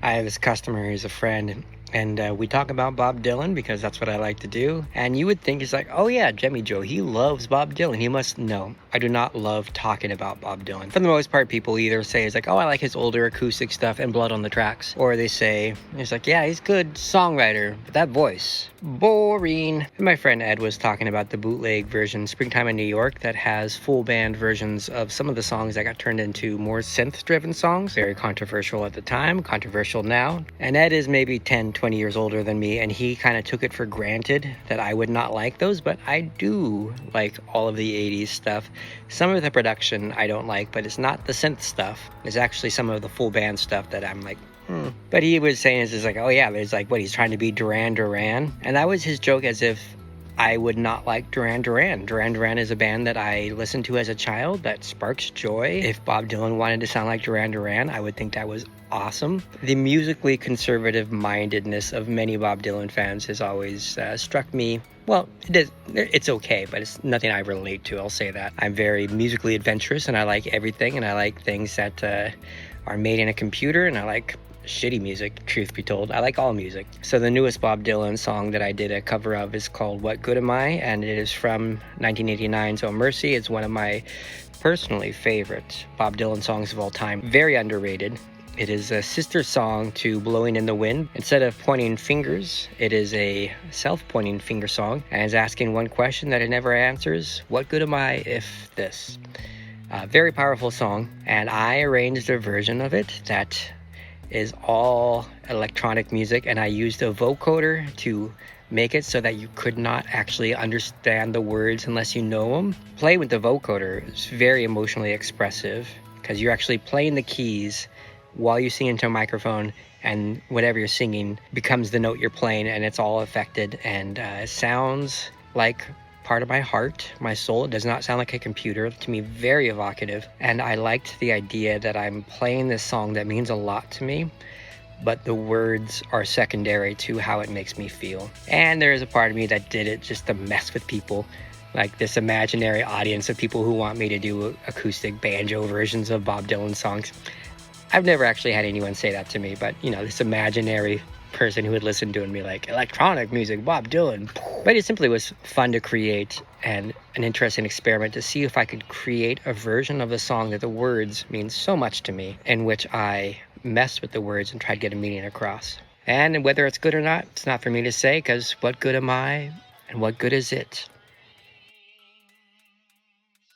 I have this customer who's a friend, and we talk about Bob Dylan because that's what I like to do. And you would think he's like, oh yeah, Jemmy Joe, he loves Bob Dylan. He must know. I do not love talking about Bob Dylan. For the most part, people either say it's like, oh, I like his older acoustic stuff and Blood on the Tracks. Or they say, it's like, yeah, he's a good songwriter, but that voice, boring. And my friend Ed was talking about the bootleg version, Springtime in New York, that has full band versions of some of the songs that got turned into more synth-driven songs. Very controversial at the time, controversial now. And Ed is maybe 10, 20 years older than me, and he kind of took it for granted that I would not like those, but I do like all of the 80s stuff. Some of the production I don't like, but it's not the synth stuff. It's actually some of the full band stuff that I'm like, But he was saying is like, oh yeah, it's like, what, he's trying to be Duran Duran? And that was his joke, as if I would not like Duran Duran. Duran Duran is a band that I listened to as a child that sparks joy. If Bob Dylan wanted to sound like Duran Duran, I would think that was awesome. The musically conservative mindedness of many Bob Dylan fans has always struck me. Well, it's okay, but it's nothing I relate to, I'll say that. I'm very musically adventurous, and I like everything, and I like things that are made in a computer, and I like shitty music, truth be told. I like all music. So the newest Bob Dylan song that I did a cover of is called What Good Am I? And it is from 1989's Oh Mercy. It's one of my personally favorite Bob Dylan songs of all time. Very underrated. It is a sister song to Blowing in the Wind. Instead of pointing fingers, it is a self-pointing finger song, and is asking one question that it never answers. What good am I if this? Very powerful song, and I arranged a version of it that is all electronic music, and I used a vocoder to make it so that you could not actually understand the words unless you know them. Play with the vocoder is very emotionally expressive because you're actually playing the keys while you sing into a microphone, and whatever you're singing becomes the note you're playing, and it's all affected, and it sounds like part of my heart, my soul. It does not sound like a computer. To me, very evocative. And I liked the idea that I'm playing this song that means a lot to me, but the words are secondary to how it makes me feel. And there is a part of me that did it just to mess with people, like this imaginary audience of people who want me to do acoustic banjo versions of Bob Dylan songs. I've never actually had anyone say that to me, but this imaginary person who would listen to it and be like, electronic music, Bob Dylan. But it simply was fun to create, and an interesting experiment to see if I could create a version of the song that the words mean so much to me, in which I messed with the words and tried to get a meaning across. And whether it's good or not, it's not for me to say, because what good am I and what good is it?